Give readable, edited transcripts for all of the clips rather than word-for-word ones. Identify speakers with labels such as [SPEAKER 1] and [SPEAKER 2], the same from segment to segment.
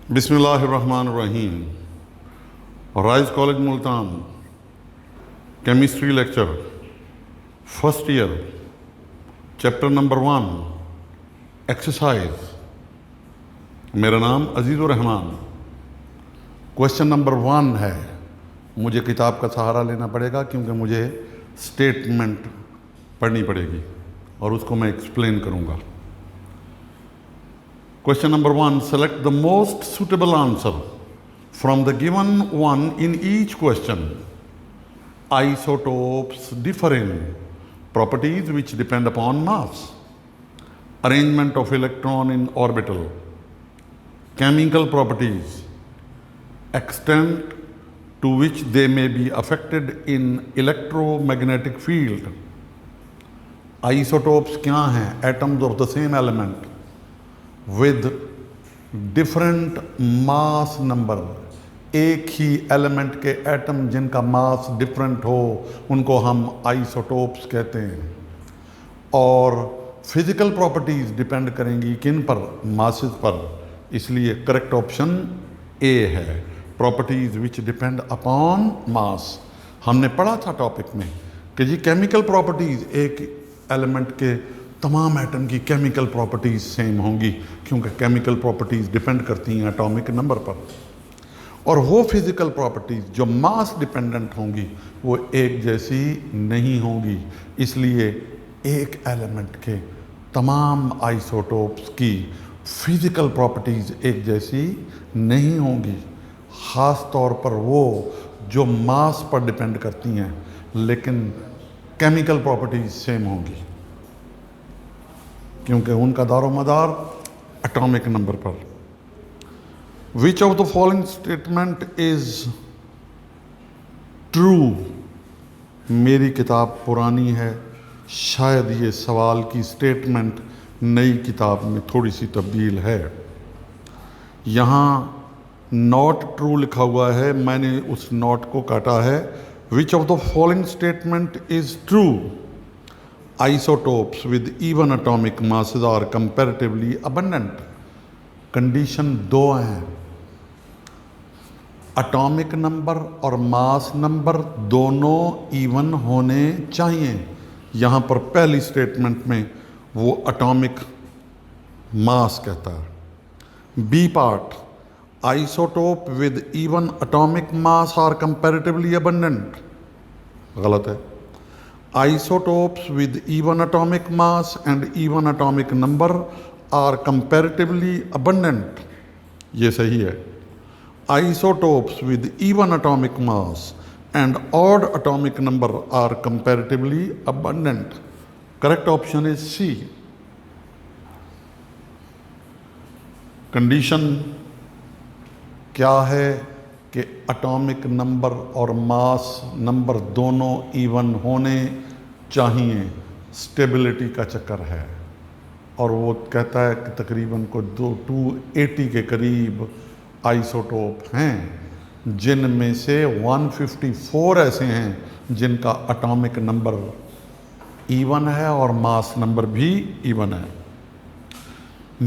[SPEAKER 1] बिस्मिल्लाहिर्रहमानिर्रहीम। Rise college Multan, chemistry lecture, first year, chapter number 1, exercise. मेरा नाम अजीज़ुर रहमान। क्वेश्चन नंबर 1 है, मुझे किताब का सहारा लेना पड़ेगा क्योंकि मुझे स्टेटमेंट पढ़नी पड़ेगी और उसको मैं एक्सप्लेन करूँगा। Question number 1, select the most suitable answer from the given one in each question. Isotopes differ in properties which depend upon mass, arrangement of electron in orbital, chemical properties, extent to which they may be affected in electromagnetic field. Isotopes क्या हैं? Atoms of the same element with different mass number। एक ही element के atom जिनका मास different हो उनको हम isotopes कहते हैं। और फिजिकल प्रॉपर्टीज डिपेंड करेंगी किन पर? मासेस पर। इसलिए करेक्ट ऑप्शन ए है, प्रॉपर्टीज विच डिपेंड अपॉन मास। हमने पढ़ा था टॉपिक में कि जी केमिकल प्रॉपर्टीज, एक एलिमेंट के तमाम एटम की केमिकल प्रॉपर्टीज सेम होंगी क्योंकि केमिकल प्रॉपर्टीज डिपेंड करती हैं एटॉमिक नंबर पर। और वो फिजिकल प्रॉपर्टीज जो मास डिपेंडेंट होंगी वो एक जैसी नहीं होंगी। इसलिए एक एलिमेंट के तमाम आइसोटोप्स की फिजिकल प्रॉपर्टीज एक जैसी नहीं होंगी, ख़ास तौर पर वो जो मास पर डिपेंड करती हैं, लेकिन केमिकल प्रॉपर्टीज सेम होंगी क्योंकि उनका दारो मदार एटॉमिक नंबर पर। Which of the following statement is true? मेरी किताब पुरानी है, शायद ये सवाल की स्टेटमेंट नई किताब में थोड़ी सी तब्दील है। यहाँ नॉट ट्रू लिखा हुआ है, मैंने उस नॉट को काटा है। Which of the following statement is true? Isotopes with even atomic masses are comparatively abundant। Condition 2 हैं, एटॉमिक नंबर और मास नंबर दोनों इवन होने चाहिए। यहाँ पर पहली स्टेटमेंट में वो एटॉमिक मास कहता है। B part, isotope with even atomic mass are comparatively abundant, गलत है। Isotopes with even atomic mass and even atomic number are comparatively abundant, ये सही है। Isotopes with even atomic mass and odd atomic number are comparatively abundant, correct option is C। Condition क्या है कि atomic number और mass number दोनों even होने चाहिए। स्टेबिलिटी का चक्कर है और वो कहता है कि तकरीबन को 280 के करीब आइसोटोप हैं, जिनमें से 154 ऐसे हैं जिनका एटॉमिक नंबर इवन है और मास नंबर भी इवन है।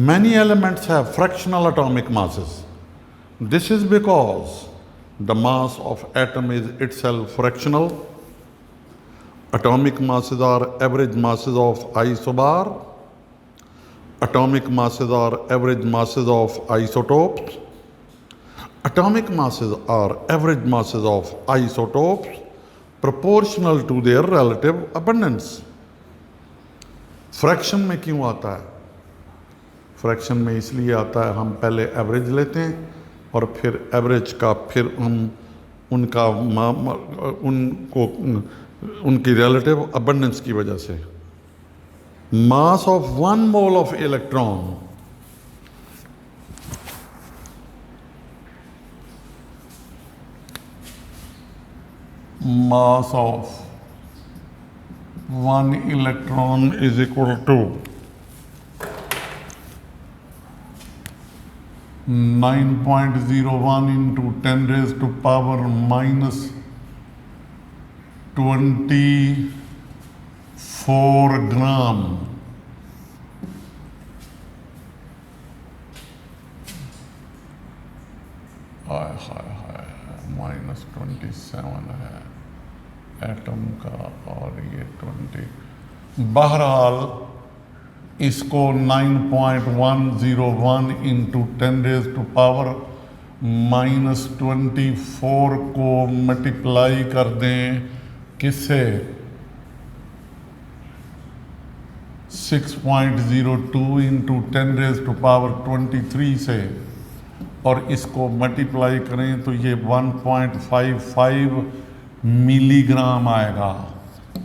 [SPEAKER 1] Many elements have fractional atomic masses. This is because the mass of atom is itself fractional। Atomic masses are average masses of isobar। Atomic masses are average masses of isotopes। Atomic masses are average masses of isotopes proportional to their relative abundance। Fraction में क्यों आता है? Fraction में इसलिए आता है, हम पहले एवरेज लेते हैं और फिर एवरेज का फिर हम उनका उनको उनकी रिलेटिव अबंडेंस की वजह से। Mass of 1 mole of electron mass of 1 electron is equal to 9.01 into 10 raised to power minus 24 gram. हाय हाय हाय -27 है एटम का और ये 20। बहरहाल इसको 9.101 इंटू 10⁻⁻⁴ को मल्टीप्लाई कर दें किससे 6.02 इंटू 10⁻23 से और इसको मल्टीप्लाई करें तो ये 1.55 मिलीग्राम आएगा।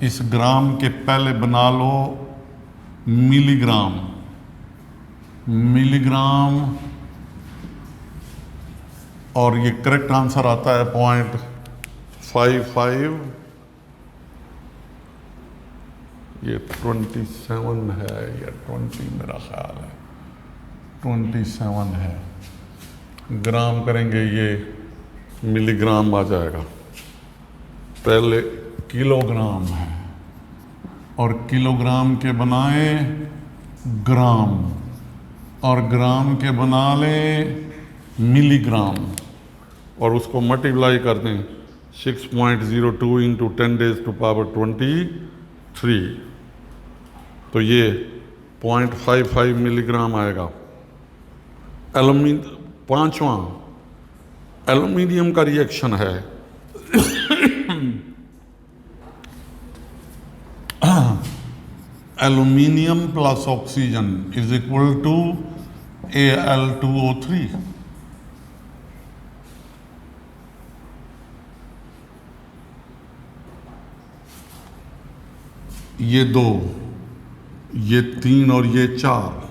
[SPEAKER 1] इस ग्राम के पहले बना लो मिलीग्राम, मिलीग्राम और ये करेक्ट आंसर आता है 0.55। ये 27 है या 20 मेरा ख्याल है 27 है। ग्राम करेंगे ये मिलीग्राम आ जाएगा। पहले किलोग्राम है और किलोग्राम के बनाए ग्राम और ग्राम के बना ले मिलीग्राम और उसको मल्टीप्लाई कर दें 6.02 इंटू 10⁻23 तो ये 0.55 मिलीग्राम आएगा। पांचवा एल्यूमिनियम का रिएक्शन है aluminium plus oxygen is equal to Al2O3। ये 2, ये 3 और ये 4।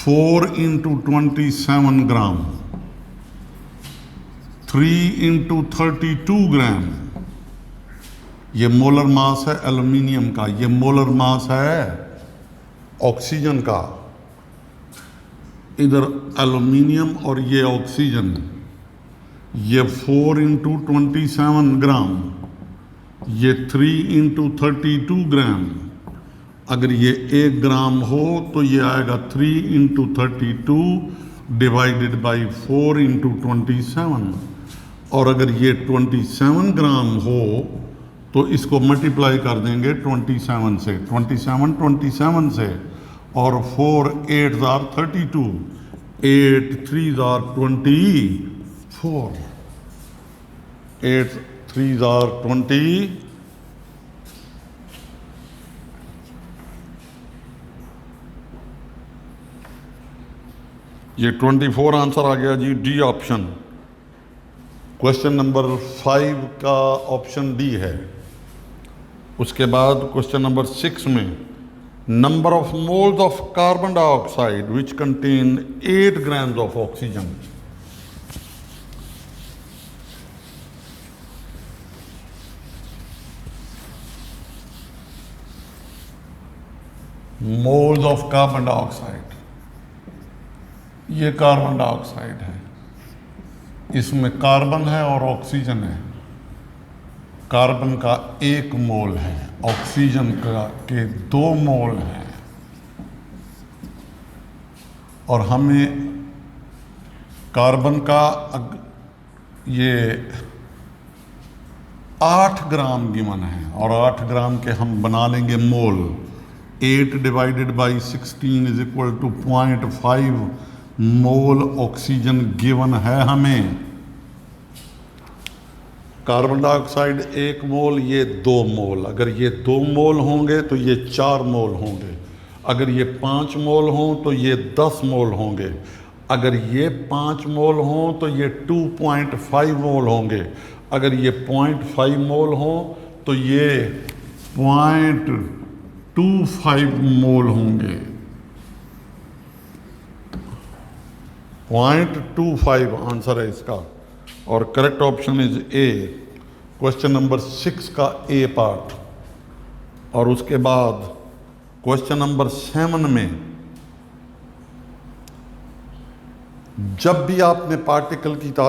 [SPEAKER 1] 4 इंटू 27 ग्राम, 3 इंटू 32 ग्राम। ये मोलर मास है एल्यूमिनियम का, ये मोलर मास है ऑक्सीजन का। इधर एल्यूमिनियम और ये ऑक्सीजन, ये 4 इंटू 27 ग्राम, ये 3 इंटू 32 ग्राम। अगर ये 1 ग्राम हो तो ये आएगा 3 इंटू 32 डिवाइडेड बाई 4 इंटू 27। और अगर ये 27 ग्राम हो तो इसको मल्टीप्लाई कर देंगे 27 से, 27 से और 4 8 आर 32, 8 3 आर 24, 8 3 आर 20। ये 24 आंसर आ गया जी, डी ऑप्शन। क्वेश्चन नंबर 5 का ऑप्शन डी है। उसके बाद क्वेश्चन नंबर 6 में number of moles of carbon dioxide which contain 8 grams of oxygen. Moles of carbon dioxide, ये कार्बन डाइऑक्साइड है, इसमें कार्बन है और ऑक्सीजन है। कार्बन का 1 मोल है, ऑक्सीजन का के 2 मोल हैं और हमें कार्बन का ये 8 ग्राम गिवन है और 8 ग्राम के हम बना लेंगे mole. 8 divided by 16 is equal to 0.5 mole oxygen given है हमें। कार्बन डाइऑक्साइड 1 मोल, ये 2 मोल। अगर ये 2 मोल होंगे तो ये 4 मोल होंगे। अगर ये 5 मोल हों तो ये 10 मोल होंगे। अगर ये 5 मोल हों तो ये 2.5 मोल होंगे। अगर ये 0.5 मोल हों तो ये 0.25 मोल होंगे। 0.25 आंसर है इसका और correct option is a. Question number 6 का ए पार्ट। और उसके बाद क्वेश्चन नंबर 7 में जब भी आपने पार्टिकल की